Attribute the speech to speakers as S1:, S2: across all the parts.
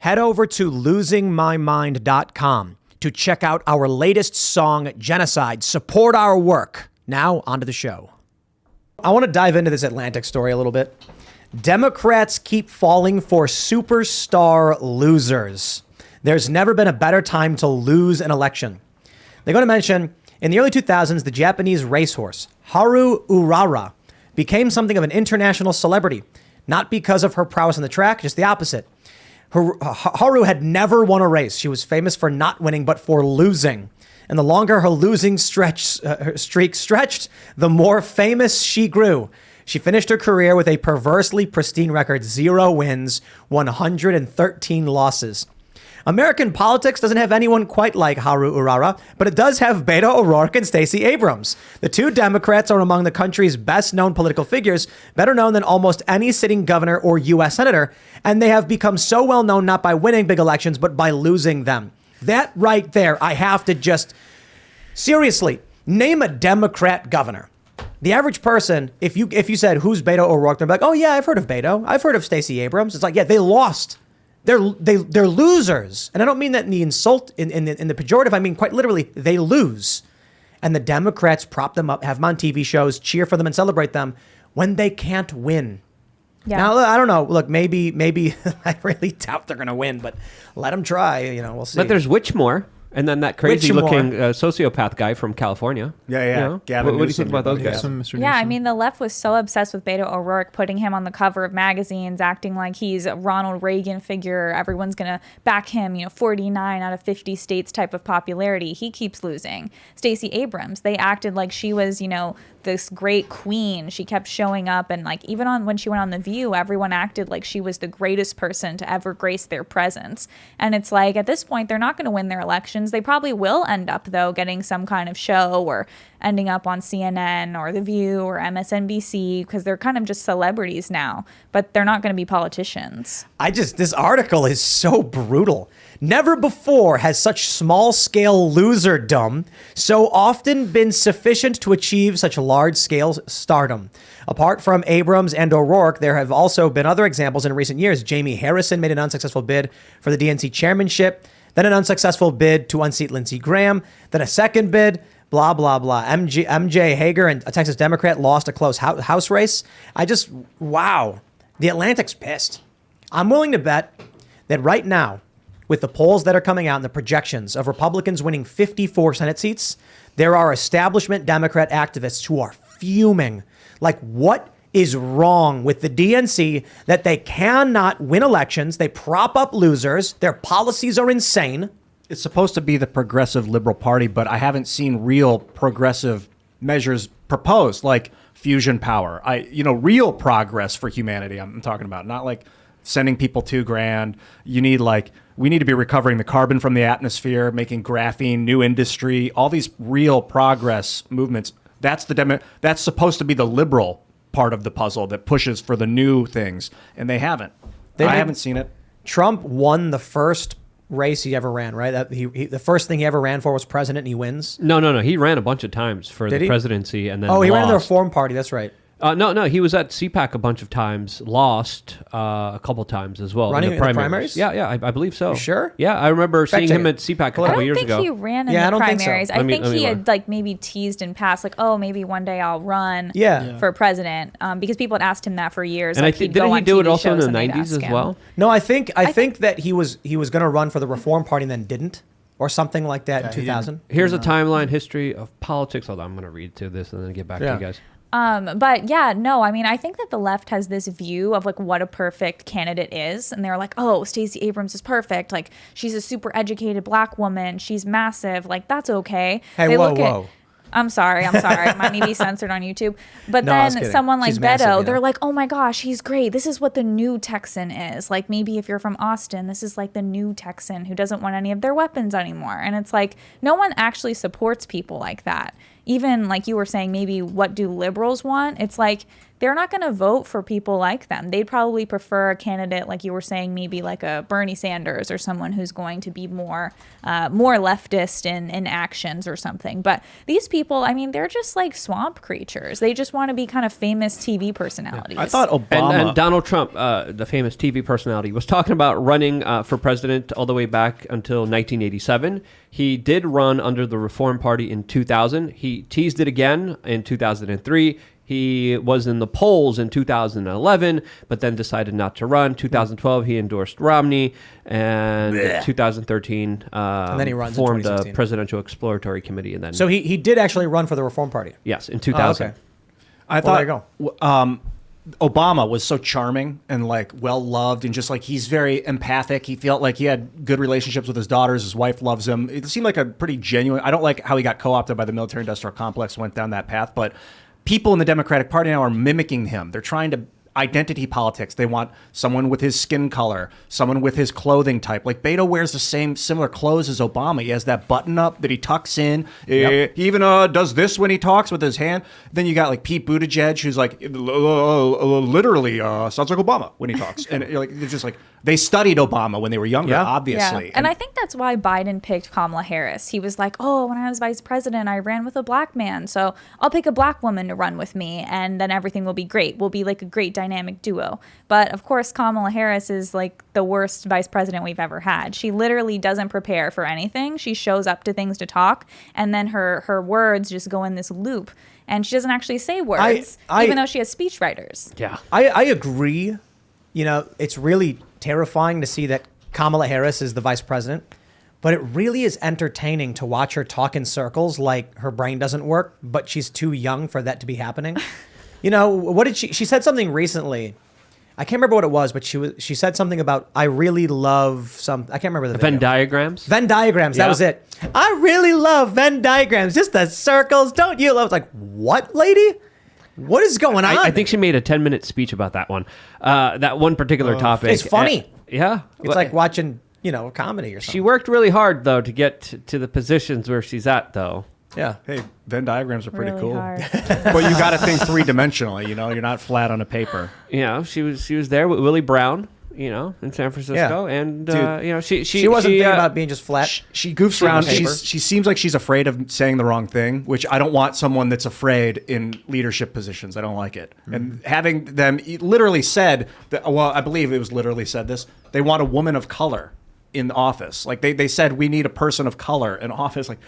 S1: Head over to losingmymind.com to check out our latest song, Genocide. Support our work. Now, onto the show. I want to dive into this Atlantic story a little bit. Democrats keep falling for superstar losers. There's never been a better time to lose an election. They're going to mention, in the early 2000s, the Japanese racehorse, Haru Urara, became something of an international celebrity. Not because of her prowess on the track, just the opposite. Haru had never won a race. She was famous for not winning, but for losing. And the longer her losing streak stretched, the more famous she grew. She finished her career with a perversely pristine record, 0 wins, 113 losses. American politics doesn't have anyone quite like Haru Urara, but it does have Beto O'Rourke and Stacey Abrams. The two Democrats are among the country's best-known political figures, better known than almost any sitting governor or U.S. senator, and they have become so well known not by winning big elections, but by losing them. That right there, I have to just... Seriously, name a Democrat governor. The average person, if you said, who's Beto O'Rourke, they're like, oh yeah, I've heard of Beto. I've heard of Stacey Abrams. It's like, yeah, they lost. They're losers. And I don't mean that in the insult, in the pejorative. I mean, quite literally, they lose. And the Democrats prop them up, have them on TV shows, cheer for them and celebrate them when they can't win. Yeah. Now, I don't know. Look, maybe I really doubt they're going to win, but let them try. We'll see.
S2: But there's Whitmore. And then that crazy-looking sociopath guy from California.
S3: Yeah.
S2: Gavin, what do you think about those guys?
S4: Yeah, I mean, the left was so obsessed with Beto O'Rourke, putting him on the cover of magazines, acting like he's a Ronald Reagan figure. Everyone's going to back him, 49 out of 50 states type of popularity. He keeps losing. Stacey Abrams, they acted like she was, this great queen. She kept showing up, and even when she went on The View, everyone acted like she was the greatest person to ever grace their presence. And it's like, at this point, they're not going to win their elections. They probably will end up, though, getting some kind of show or ending up on CNN or The View or MSNBC, because they're kind of just celebrities now, but they're not going to be politicians.
S1: This article is so brutal. Never before has such small-scale loserdom so often been sufficient to achieve such large-scale stardom. Apart from Abrams and O'Rourke, there have also been other examples in recent years. Jamie Harrison made an unsuccessful bid for the DNC chairmanship, then an unsuccessful bid to unseat Lindsey Graham, then a second bid, blah, blah, blah. MJ Hager, and a Texas Democrat, lost a close house race. Wow. The Atlantic's pissed. I'm willing to bet that right now, with the polls that are coming out and the projections of Republicans winning 54 Senate seats, there are establishment Democrat activists who are fuming. Like, what is wrong with the DNC that they cannot win elections? They prop up losers. Their policies are insane.
S3: It's supposed to be the progressive liberal party, but I haven't seen real progressive measures proposed, like fusion power. Real progress for humanity. I'm talking about, not like sending people $2,000. We need to be recovering the carbon from the atmosphere, making graphene, new industry, all these real progress movements. That's supposed to be the liberal part of the puzzle that pushes for the new things, and they haven't. I haven't seen it.
S1: Trump won the first race he ever ran, right? The first thing he ever ran for was president, and he wins.
S2: No. He ran a bunch of times for the presidency, and then
S1: he ran in the
S2: lost.
S1: Reform Party. That's right.
S2: No, he was at CPAC a bunch of times, lost a couple times as well.
S1: Running in the primaries?
S2: Yeah, I believe so.
S1: You sure?
S2: Yeah, I remember seeing him at CPAC a couple years ago.
S4: I don't think he ran in the primaries.
S1: Think so.
S4: I think he had maybe teased in past, maybe one day I'll run for president, because people had asked him that for years.
S2: And didn't he do it also in the 90s as well?
S1: No, I think that he was going to run for the Reform Party and then didn't. Or something like that in 2000.
S2: Here's a timeline history of politics. Hold on, I'm going to read to this and then get back to you guys.
S4: I think that the left has this view of what a perfect candidate is. And they're like, oh, Stacey Abrams is perfect. She's a super educated black woman. She's massive. That's okay.
S1: Hey, whoa.
S4: I'm sorry. It might be censored on YouTube. But then someone like Beto, they're like, oh my gosh, he's great. This is what the new Texan is. Maybe if you're from Austin, this is the new Texan who doesn't want any of their weapons anymore. And it's no one actually supports people like that. Even you were saying, maybe what do liberals want? It's they're not going to vote for people like them. They'd probably prefer a candidate, like you were saying, maybe like a Bernie Sanders or someone who's going to be more leftist in actions or something. But these people, I mean, they're just like swamp creatures. They just want to be kind of famous TV personalities.
S3: I thought Obama
S2: And Donald Trump, the famous TV personality, was talking about running for president all the way back until 1987. He did run under the Reform Party in 2000. He teased it again in 2003. He was in the polls in 2011, but then decided not to run. 2012, he endorsed Romney, and 2013,
S1: and then he runs in
S2: formed the
S1: 2016.
S2: Presidential Exploratory Committee, and then
S1: So he did actually run for the Reform Party.
S2: yes, in 2000.
S1: okay.
S3: I
S1: Well, there
S3: thought
S1: you go.
S3: Obama was so charming and like well loved, and just like he's very empathic. He felt like he had good relationships with his daughters. His wife loves him. It seemed like a pretty genuine. I don't like how he got co-opted by the military industrial complex, went down that path, but people in the Democratic Party now are mimicking him. They're trying to identity politics. They want someone with his skin color, someone with his clothing type. Like Beto wears the similar clothes as Obama. He has that button up that he tucks in.
S1: Yep.
S3: He even does this when he talks with his hand. Then you got like Pete Buttigieg, who's like literally sounds like Obama when he talks. And you're like, it's just like they studied Obama when they were younger,
S1: Yeah.
S3: obviously.
S4: Yeah. And I think that's why Biden picked Kamala Harris. He was like, oh, when I was vice president, I ran with a black man. So I'll pick a black woman to run with me, and then everything will be great. We'll be like a great dynamic duo. But of course, Kamala Harris is like the worst vice president we've ever had. She literally doesn't prepare for anything. She shows up to things to talk, and then her words just go in this loop. And she doesn't actually say words, even though she has speechwriters.
S2: Yeah.
S1: I agree. You know, it's really terrifying to see that Kamala Harris is the vice president, but it really is entertaining to watch her talk in circles like her brain doesn't work, but she's too young for that to be happening. You know, what did she said something recently. I can't remember what it was, but she said something about, I really love some, I can't remember the
S2: Venn
S1: video.
S2: diagrams.
S1: Venn diagrams, that
S2: Yeah.
S1: was it. I really love Venn diagrams, just the circles, don't you? I was like, what, lady? What is going on?
S2: I think she made a 10-minute speech about that one. That one particular topic.
S1: It's funny.
S2: Yeah.
S1: It's like watching, you know, a comedy or something.
S2: She worked really hard, though, to get to the positions where she's at, though.
S1: Yeah.
S3: Hey, Venn diagrams are pretty
S4: Really
S3: cool.
S4: hard.
S3: But you got to think three-dimensionally, you know? You're not flat on a paper.
S2: You know, she was there with Willie Brown, you know, in San Francisco, and
S3: Dude,
S2: you know, she
S1: wasn't thinking about being just flat.
S3: She goofs
S1: Sheet on
S3: around.
S1: paper.
S3: She seems like she's afraid of saying the wrong thing, which I don't want someone that's afraid in leadership positions. I don't like it. And having them literally said that, well, I believe it was literally said this, they want a woman of color in the office. Like they said, we need a person of color in office. Like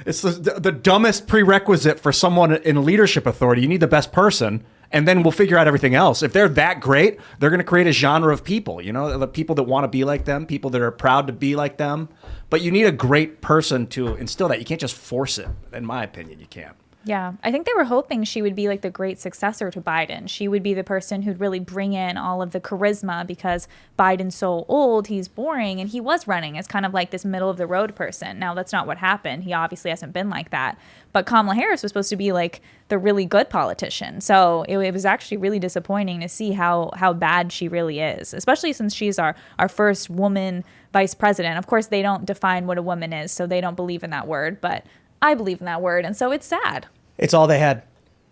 S3: it's the dumbest prerequisite for someone in leadership authority. You need the best person, and then we'll figure out everything else. If they're that great, they're going to create a genre of people, you know, the people that want to be like them, people that are proud to be like them. But you need a great person to instill that. You can't just force it. In my opinion, you can't.
S4: Yeah, I think they were hoping she would be like the great successor to Biden. She would be the person who'd really bring in all of the charisma, because Biden's so old, he's boring, and he was running as kind of like this middle of the road person. Now, that's not what happened. He obviously hasn't been like that. But Kamala Harris was supposed to be like the really good politician. So it was actually really disappointing to see how bad she really is, especially since she's our first woman vice president. Of course, they don't define what a woman is, so they don't believe in that word, but I believe in that word, and so it's sad.
S1: It's all they had.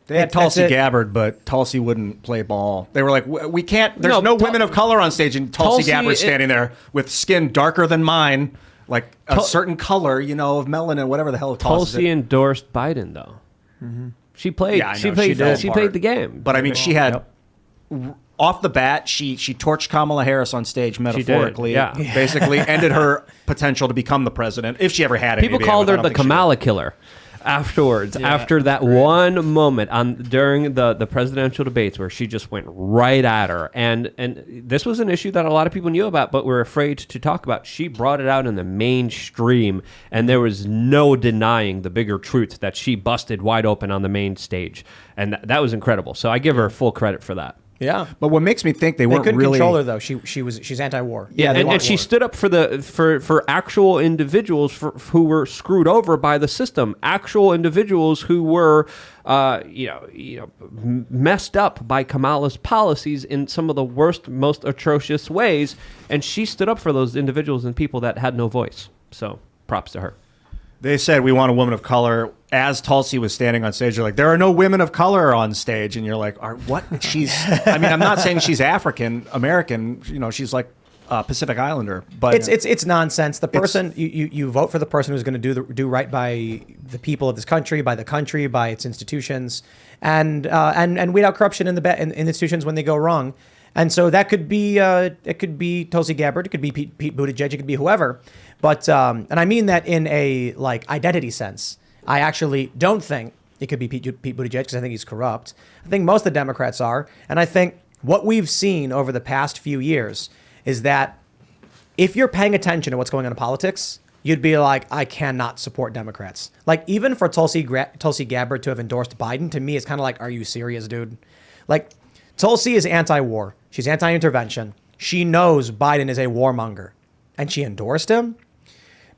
S3: They had
S1: That's
S3: Tulsi
S1: it.
S3: Gabbard, but Tulsi wouldn't play ball. They were like, we can't, there's
S2: No,
S3: no women of color on stage, and Tulsi
S2: Tulsi,
S3: Gabbard's standing there with skin darker than mine, like a
S2: Tul-
S3: certain color, you know, of melanin, whatever the hell
S2: Tulsi endorsed Biden, though. She played.
S3: Yeah, I know,
S2: She played.
S3: she fell
S2: She
S3: apart.
S2: played the game.
S3: But I mean, she had off the bat, she torched Kamala Harris on stage metaphorically.
S2: yeah.
S3: Basically ended her potential to become the president if she ever had it.
S2: People
S3: maybe.
S2: called
S3: I
S2: her
S3: don't
S2: the
S3: think she did.
S2: Kamala killer. Afterwards, after that one moment during the presidential debates where she just went right at her, and this was an issue that a lot of people knew about but were afraid to talk about. She brought it out in the mainstream, and there was no denying the bigger truth that she busted wide open on the main stage, and that was incredible. So I give her full credit for that.
S1: Yeah.
S3: But what makes me think they
S1: They
S3: weren't
S1: couldn't
S3: really
S1: control her though. She's anti-war.
S2: Yeah,
S1: they
S2: and
S1: want
S2: she
S1: war.
S2: stood up for actual individuals who were screwed over by the system, actual individuals who were messed up by Kamala's policies in some of the worst, most atrocious ways, and she stood up for those individuals and people that had no voice. So props to her.
S3: They said we want a woman of color. As Tulsi was standing on stage, they're like, there are no women of color on stage. And you're like, what? I mean, I'm not saying she's African American. You know, she's like a Pacific Islander. But
S1: it's nonsense. The person you vote for the person who's going to do right by the people of this country, by its institutions, and weed out corruption in institutions when they go wrong. And so that could be it could be Tulsi Gabbard, it could be Pete Buttigieg, it could be whoever. But and I mean that in a like identity sense. I actually don't think it could be Pete Buttigieg because I think he's corrupt. I think most of the Democrats are. And I think what we've seen over the past few years is that if you're paying attention to what's going on in politics, you'd be like, I cannot support Democrats. Like even for Tulsi Gabbard to have endorsed Biden, to me, it's kind of like, are you serious, dude? Like Tulsi is anti-war. She's anti-intervention. She knows Biden is a warmonger. And she endorsed him?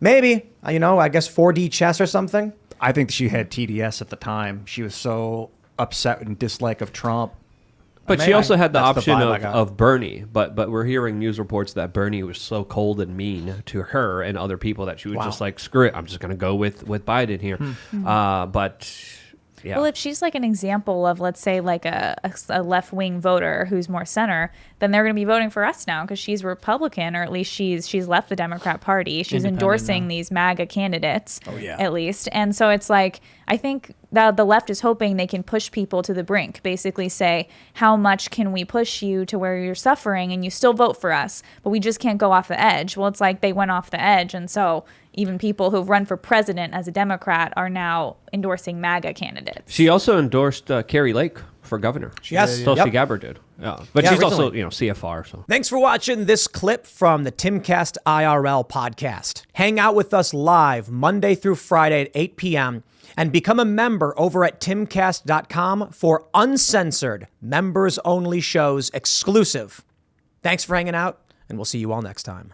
S1: Maybe, I guess 4D chess or something.
S3: I think she had TDS at the time. She was so upset and dislike of Trump.
S2: But she also had the
S3: that's the
S2: option
S3: vibe I got.
S2: of Bernie. But we're hearing news reports that Bernie was so cold and mean to her and other people that she was just like, screw it, I'm just going to go with Biden here. But yeah.
S4: Well, if she's like an example of, let's say, like a left-wing voter who's more center, then they're going to be voting for us now because she's Republican, or at least she's left the Democrat Party. She's endorsing these MAGA candidates, at least. And so it's like, I think that the left is hoping they can push people to the brink, basically say, how much can we push you to where you're suffering and you still vote for us, but we just can't go off the edge. Well, it's like they went off the edge, and so even people who've run for president as a Democrat are now endorsing MAGA candidates.
S2: She also endorsed Carrie Lake for governor.
S1: Yes.
S2: Tulsi Gabbard did. Yeah. But she's also, CFR. So
S1: Thanks for watching this clip from the Timcast IRL podcast. Hang out with us live Monday through Friday at 8 p.m. and become a member over at timcast.com for uncensored, members-only shows exclusive. Thanks for hanging out, and we'll see you all next time.